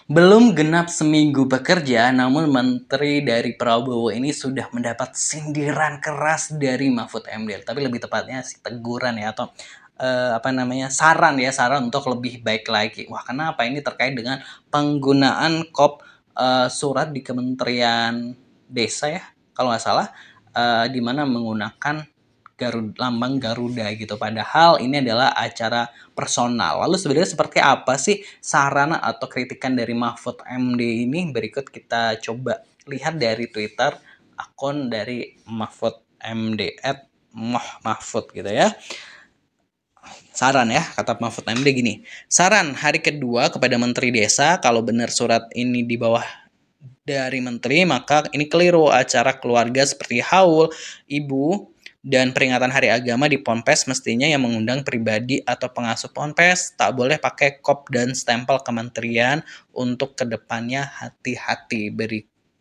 Belum genap seminggu bekerja, namun menteri dari Prabowo ini sudah mendapat sindiran keras dari Mahfud MD. Tapi lebih tepatnya sih teguran ya, atau saran ya, saran untuk lebih baik lagi. Wah, kenapa? Ini terkait dengan penggunaan surat di Kementerian Desa ya, kalau nggak salah, di mana menggunakan lambang Garuda gitu. Padahal ini adalah acara personal. Lalu sebenarnya seperti apa sih saran atau kritikan dari Mahfud MD ini? Berikut kita coba lihat dari Twitter akun dari Mahfud MD @mahfud gitu ya. Saran ya, kata Mahfud MD gini. Saran hari kedua kepada Menteri Desa, kalau benar surat ini di bawah dari Menteri, maka ini keliru. Acara keluarga seperti haul, ibu, dan peringatan hari agama di Ponpes mestinya yang mengundang pribadi atau pengasuh Ponpes. Tak boleh pakai kop dan stempel kementerian. Untuk kedepannya hati-hati.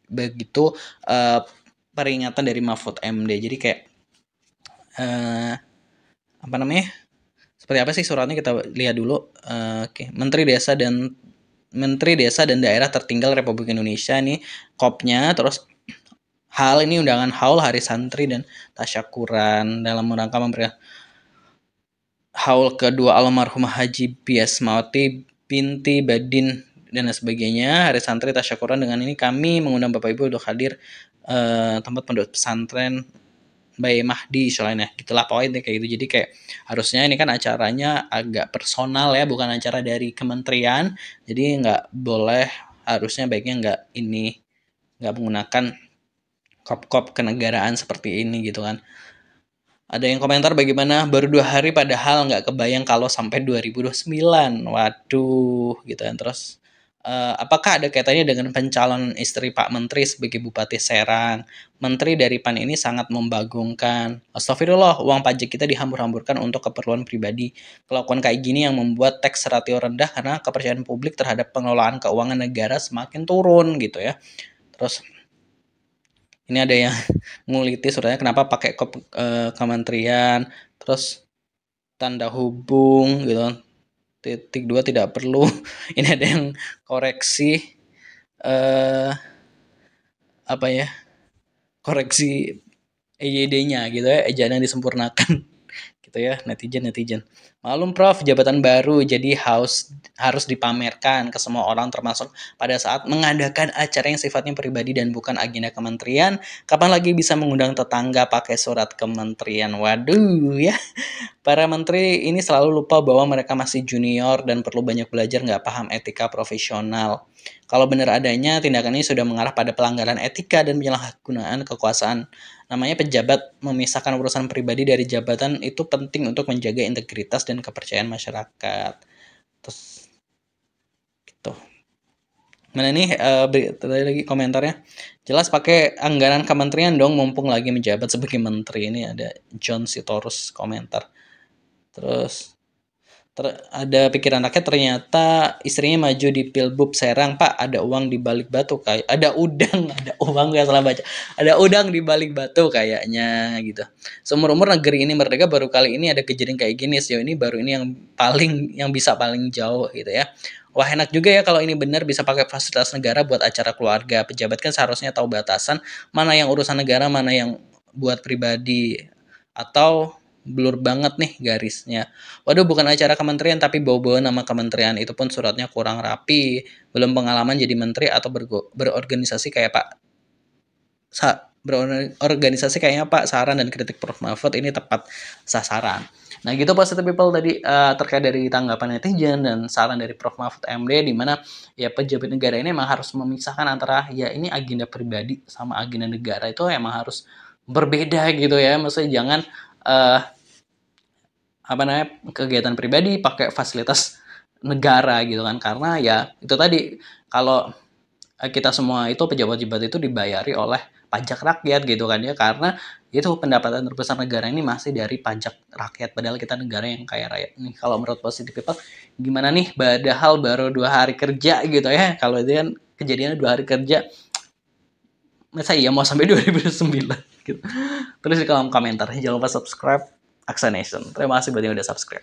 Begitu peringatan dari Mahfud MD. Jadi kayak seperti apa sih suratnya, kita lihat dulu. Menteri Desa dan Daerah Tertinggal Republik Indonesia nih kopnya. Terus hal ini undangan haul hari santri dan tasyakuran dalam rangka memberikan haul kedua almarhumah Haji Biasmawati binti Badin dan sebagainya. Hari santri tasyakuran, dengan ini kami mengundang Bapak Ibu untuk hadir tempat pondok pesantren Bayi Mahdi soalnya gitulah pokoknya kayak gitu. Jadi kayak harusnya ini kan acaranya agak personal ya, bukan acara dari kementerian. Jadi nggak boleh, harusnya baiknya nggak menggunakan kop-kop kenegaraan seperti ini gitu kan. Ada yang komentar bagaimana baru 2 hari padahal nggak kebayang kalau sampai 2029. Waduh gitu kan. Terus apakah ada kaitannya dengan pencalonan istri Pak Menteri sebagai Bupati Serang? Menteri dari PAN ini sangat membagongkan. Astagfirullah, uang pajak kita dihambur-hamburkan untuk keperluan pribadi. Kelakuan kayak gini yang membuat tax ratio rendah karena kepercayaan publik terhadap pengelolaan keuangan negara semakin turun gitu ya. Terus ini ada yang nguliti suratnya kenapa pakai kementerian, terus tanda hubung gitu. Titik 2 tidak perlu. Ini ada yang koreksi koreksi EYD-nya gitu ya, ejaan yang disempurnakan gitu ya, netizen. Malum Prof, jabatan baru jadi harus dipamerkan ke semua orang, termasuk pada saat mengadakan acara yang sifatnya pribadi dan bukan agenda kementerian. Kapan lagi bisa mengundang tetangga pakai surat kementerian? Waduh ya. Para menteri ini selalu lupa bahwa mereka masih junior dan perlu banyak belajar, nggak paham etika profesional. Kalau benar adanya tindakan ini sudah mengarah pada pelanggaran etika dan penyalahgunaan kekuasaan. Namanya pejabat memisahkan urusan pribadi dari jabatan itu penting untuk menjaga integritas dan kepercayaan masyarakat. Terus gitu. Mana nih tadi lagi komentarnya? Jelas pakai anggaran kementerian dong, mumpung lagi menjabat sebagai menteri. Ini ada John Sitorus komentar. Terus ada pikiran rakyat, ternyata istrinya maju di Pilbub Serang. Pak, ada uang di balik batu kayak ada udang nggak salah baca, ada udang di balik batu kayaknya gitu. Seumur-umur negeri ini merdeka baru kali ini ada kejadian kayak gini. Sejauh ini baru ini yang bisa paling jauh gitu ya. Wah, enak juga ya kalau ini benar bisa pakai fasilitas negara buat acara keluarga. Pejabat kan seharusnya tahu batasan mana yang urusan negara, mana yang buat pribadi, atau blur banget nih garisnya. Waduh, bukan acara kementerian tapi bawa-bawa nama kementerian, itu pun suratnya kurang rapi. Belum pengalaman jadi menteri atau berorganisasi kayak berorganisasi kayaknya Pak. Saran dan kritik Prof Mahfud ini tepat sasaran. Nah gitu Positive People tadi terkait dari tanggapan netizen dan saran dari Prof Mahfud MD, di mana ya pejabat negara ini memang harus memisahkan antara ya ini agenda pribadi sama agenda negara, itu emang harus berbeda gitu ya. Maksudnya jangan kegiatan pribadi pakai fasilitas negara gitu kan, karena ya itu tadi, kalau kita semua itu pejabat-pejabat itu dibayari oleh pajak rakyat gitu kan ya, karena itu pendapatan terbesar negara ini masih dari pajak rakyat, padahal kita negara yang kaya raya nih. Kalau menurut Positive People gimana nih, padahal baru 2 hari kerja gitu ya, kalau itu kan kejadiannya 2 hari kerja, masa iya mau sampai 2009 gitu. Tulis di kolom komentar. Jangan lupa subscribe Aksa Nation. Terima kasih buat yang udah subscribe.